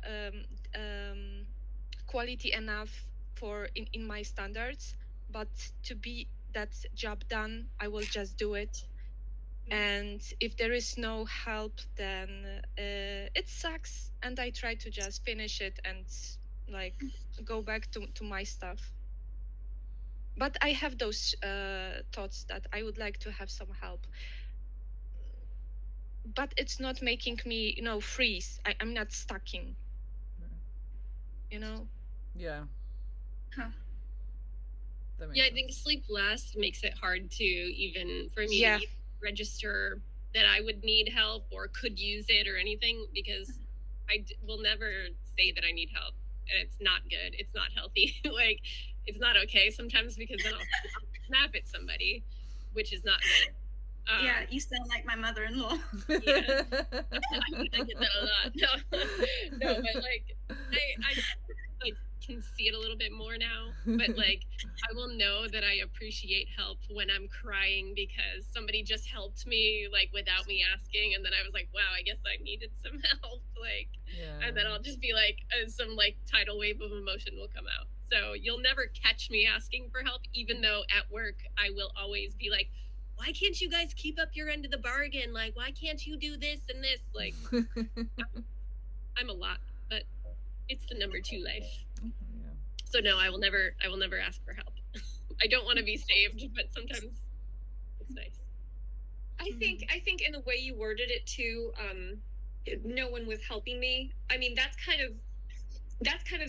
quality enough for in my standards, but to be that job done, I will just do it. And if there is no help, then it sucks, and I try to just finish it and like go back to my stuff. But I have those thoughts that I would like to have some help. But it's not making me, you know, freeze. I'm not stucking. You know? Yeah. Huh. Yeah, I think sleep last makes it hard to even for me to register that I would need help or could use it or anything, because I will never say that I need help, and it's not good. It's not healthy. Like, it's not okay sometimes, because then I'll snap at somebody, which is not good. Yeah, you sound like my mother-in-law. Yeah, I get that a lot. No, but like I like can see it a little bit more now. But like I will know that I appreciate help when I'm crying because somebody just helped me like without me asking, and then I was like, wow, I guess I needed some help. Like, and then I'll just be like, some like tidal wave of emotion will come out. So you'll never catch me asking for help, even though at work I will always be like, why can't you guys keep up your end of the bargain? Like, why can't you do this and this? Like, I'm a lot, but it's the number 2 life. Yeah. So no, I will never ask for help. I don't want to be saved, but sometimes it's nice. I think in the way you worded it too, no one was helping me. I mean, that's kind of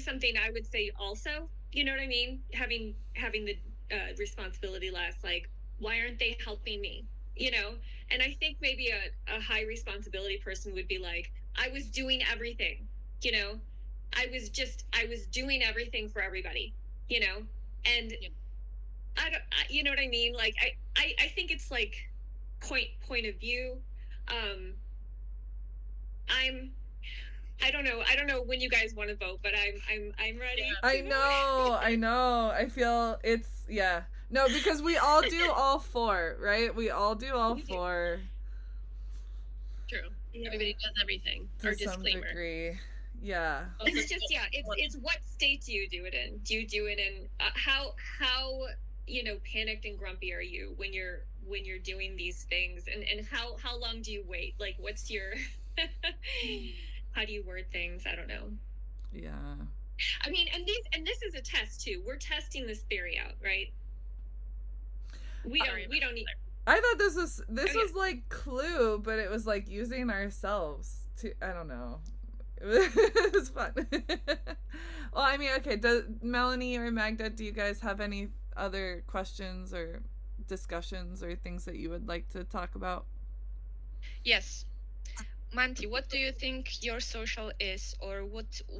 something I would say also. You know what I mean? Having the responsibility last, like, why aren't they helping me? You know? And I think maybe a high responsibility person would be like, I was doing everything, you know? I was doing everything for everybody, you know? And you know what I mean? Like, I think it's like point of view. I don't know when you guys want to vote, but I'm ready. I know. I feel it's no, because we all do all 4, right? We all do all 4. True. Yeah. Everybody does everything. To some degree. Yeah. It's just it's what state do you do it in? Do you do it in how you know, panicked and grumpy are you when you're doing these things, and how long do you wait? Like, what's your how do you word things? I don't know. Yeah. I mean, and this is a test too. We're testing this theory out, right? We don't need. I thought this was like Clue, but it was like using ourselves to. I don't know. It was fun. Well, I mean, okay. Does Melanie or Magda, do you guys have any other questions or discussions or things that you would like to talk about? Yes. Manthy, what do you think your social is, or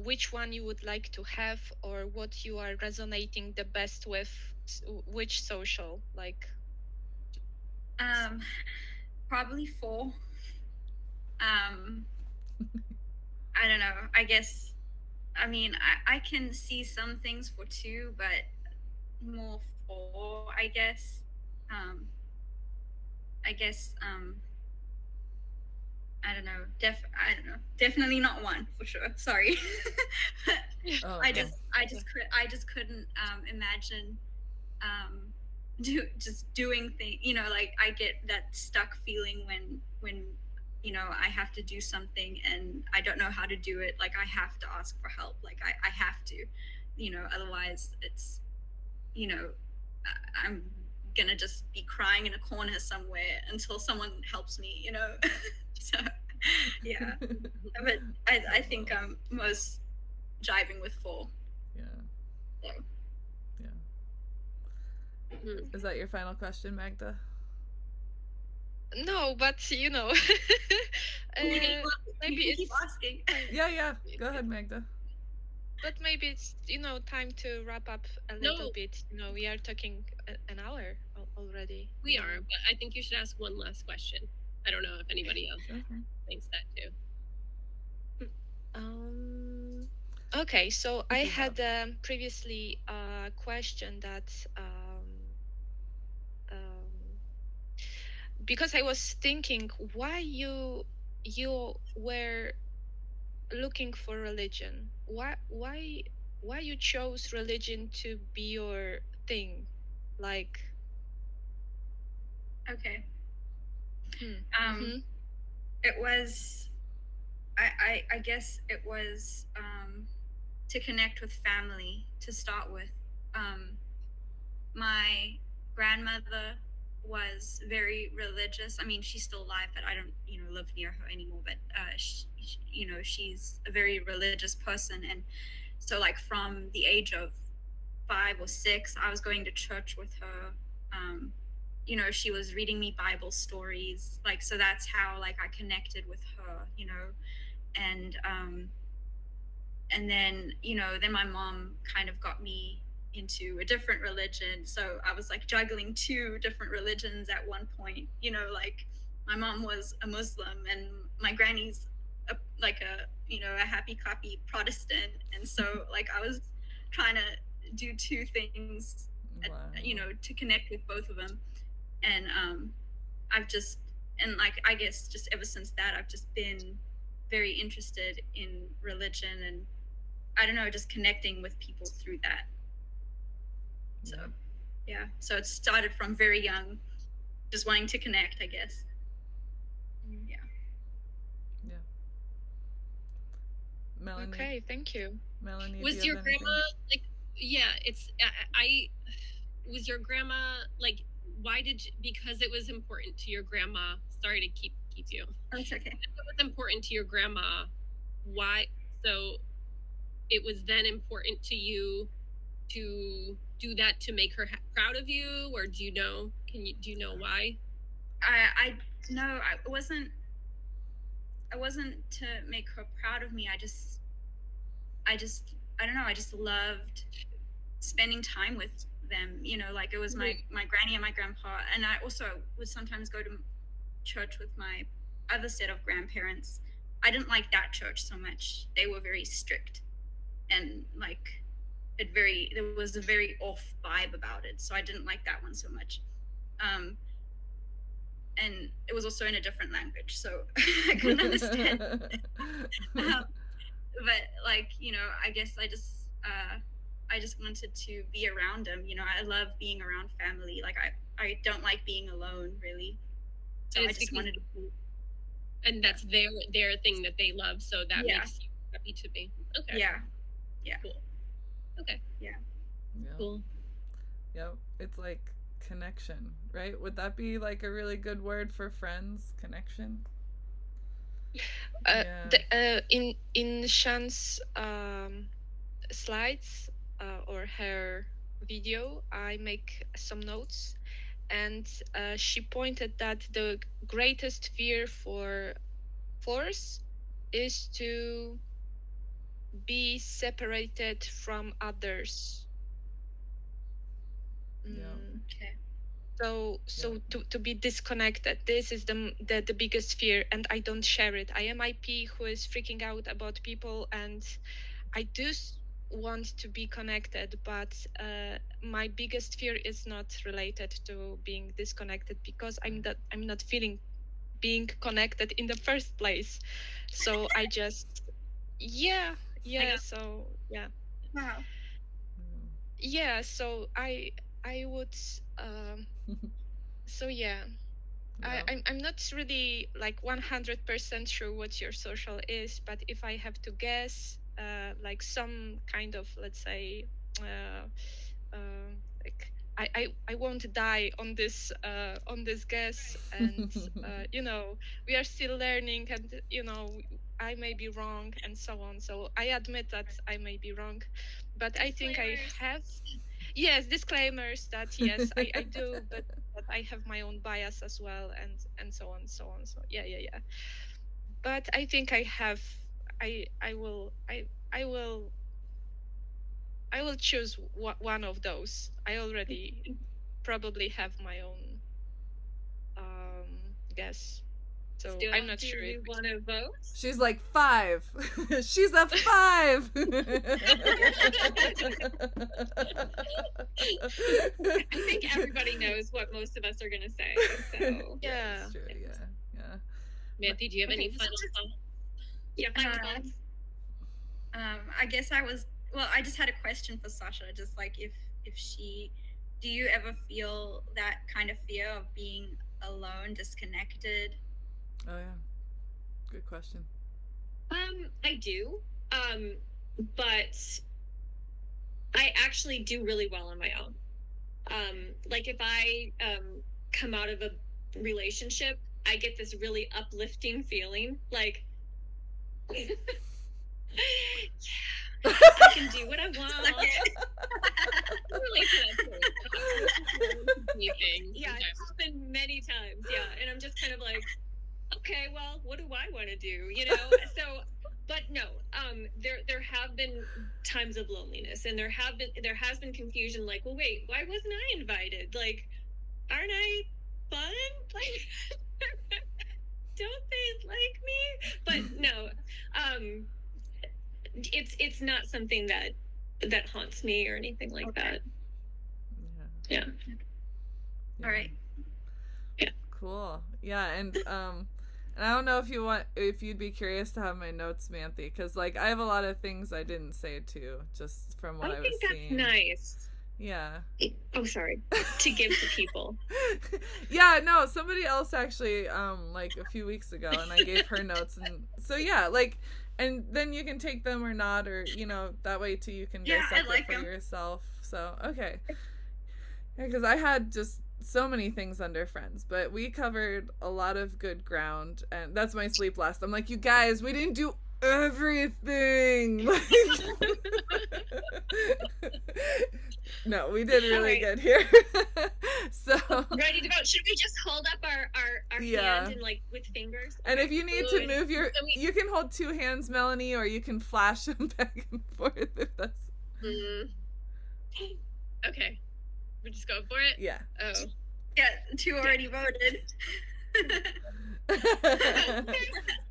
which one you would like to have, or what you are resonating the best with? Which social, like? Probably 4. I don't know. I guess I mean, I can see some things for 2, but more 4, I guess. I guess I don't know. I don't know. Definitely not 1 for sure. Sorry. I just couldn't imagine just doing things. You know, like I get that stuck feeling when you know I have to do something and I don't know how to do it. Like I have to ask for help. Like I have to. You know, otherwise it's, you know, I'm gonna just be crying in a corner somewhere until someone helps me, you know. So yeah, but I think I'm most jiving with 4. Yeah. So. Yeah. Is that your final question, Magda? No, but you know, maybe you keep asking. Yeah. Go ahead, Magda. But maybe it's, you know, time to wrap up a little bit. You know, we are talking an hour already. We are, but I think you should ask one last question. I don't know if anybody else thinks that too. Okay, so I had previously a question that because I was thinking why you were looking for religion. Why you chose religion to be your thing? Like, okay. It was I guess it was to connect with family to start with. My grandmother was very religious. I mean, she's still alive, but I don't, you know, live near her anymore. But you know, she's a very religious person, and so like from the age of 5 or 6, I was going to church with her. You know, she was reading me Bible stories, like, so that's how like I connected with her, you know, and then, you know, then my mom kind of got me into a different religion, so I was like juggling 2 different religions at one point, you know, like my mom was a Muslim and my granny's like a, you know, a happy clappy Protestant, and so like I was trying to do 2 things, you know, to connect with both of them. And I've just, and like I guess just ever since that I've just been very interested in religion, and I don't know, just connecting with people through that. So yeah, so it started from very young, just wanting to connect, I guess. Yeah. Melanie. Okay, thank you. Melanie, was your grandma like? Yeah, it's was your grandma like? Why did you, because it was important to your grandma? Sorry to keep you. That's okay. If it was important to your grandma, why? So it was then important to you to do that to make her proud of you, or do you know? Do you know why? I no, it wasn't to make her proud of me. I don't know, I just loved spending time with them, you know, like it was my granny and my grandpa, and I also would sometimes go to church with my other set of grandparents. I didn't like that church so much. They were very strict, and like there was a very off vibe about it, so I didn't like that one so much. And it was also in a different language, so I couldn't understand. But like, you know, I guess I just wanted to be around them. You know, I love being around family. Like I don't like being alone, really. So I just wanted to be. And that's their thing that they love, so that makes you happy to be. Okay. Yeah. Cool. Okay. Yeah. Cool. Yep. It's like connection, right? Would that be like a really good word for friends? Connection? In Shan's slides or her video, I make some notes, and she pointed that the greatest fear for force is to be separated from others. Okay. So to be disconnected, this is the biggest fear, and I don't share it. I am IP who is freaking out about people, and I do want to be connected, but my biggest fear is not related to being disconnected, because I'm not feeling being connected in the first place. So I just so yeah. Wow. Yeah, so I would so yeah. I'm not really like 100% sure what your social is, but if I have to guess, like some kind of, let's say, like I won't die on this guess, and you know, we are still learning, and you know, I may be wrong and so on. So I admit that I may be wrong, but I think I have. Yes, disclaimers that yes, I do, but I have my own bias as well, and so on, so on. So yeah. But I think I have. I will choose one of those. I already probably have my own guess. So I'm not sure. You want to vote? She's like 5. She's a 5. I think everybody knows what most of us are going to say. So yeah. That's true. Yeah. Manthy, do you have any final thoughts? Yeah, final thoughts. I guess I just had a question for Sasha, just like if she, do you ever feel that kind of fear of being alone, disconnected? Oh yeah, good question. I do, but I actually do really well on my own. Like if I come out of a relationship, I get this really uplifting feeling, like I can do what I want. Yeah, it's happened many times. Yeah, and I'm just kind of like, okay, well, what do I want to do? You know? So, but no, there have been times of loneliness, and there has been confusion. Like, well, wait, why wasn't I invited? Like, aren't I fun? Like, don't they like me? But no, it's not something that haunts me or anything like that. Yeah. All right. Yeah. Cool. Yeah, and I don't know if you'd be curious to have my notes, Manthy, because like I have a lot of things I didn't say too, just from what I was seeing. I think that's nice. Yeah. Oh, sorry. To give to people. Yeah, no, somebody else actually, like a few weeks ago, and I gave her notes, and so yeah, like, and then you can take them or not, or you know, that way too you can dissect it for yourself. So okay. Yeah, because I had just so many things under friends, but we covered a lot of good ground, and that's my sleep last. I'm like, you guys, we didn't do everything. No, we did really good here. So ready to vote. Should we just hold up our hand and like with fingers? And if you need to move you can hold 2 hands, Melanie, or you can flash them back and forth if that's. Okay. We're just going for it? Yeah. Oh. Yeah, 2 already voted.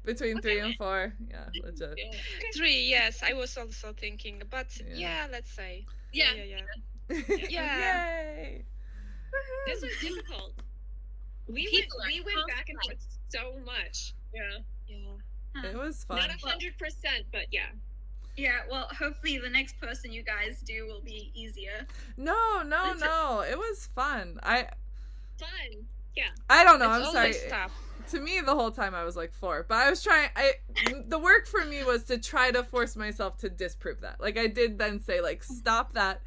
Between 3 and 4. Yeah, legit. 3, yes. I was also thinking, but yeah let's say. Yeah. Yay! This was difficult. We went back and forth so much. Yeah. It was fun. Not 100%, but yeah. Yeah, well, hopefully the next person you guys do will be easier. No. It was fun. Fun. Yeah. I don't know. It's I'm sorry. Tough. To me, the whole time I was like 4, but I was trying. The work for me was to try to force myself to disprove that. Like I did then say, like, stop that.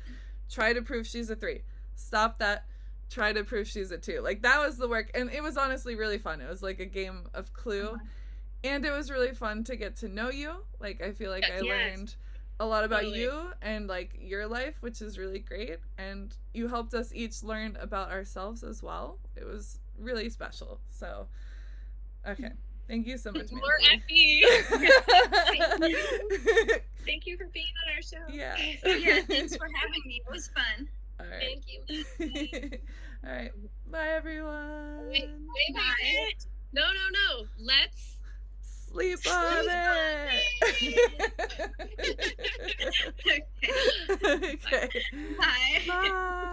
Try to prove she's a 3. Stop that. Try to prove she's a 2. Like that was the work, and it was honestly really fun. It was like a game of Clue. And it was really fun to get to know you. Like, I feel like I learned a lot about you and, like, your life, which is really great. And you helped us each learn about ourselves as well. It was really special. So, okay. Thank you so much, More Manthy. Thank you for being on our show. Yeah. Yeah, thanks for having me. It was fun. All right. Thank you. All right. Bye, everyone. Wait. No. Let's Sleep on it. Okay. Okay. Bye. Bye.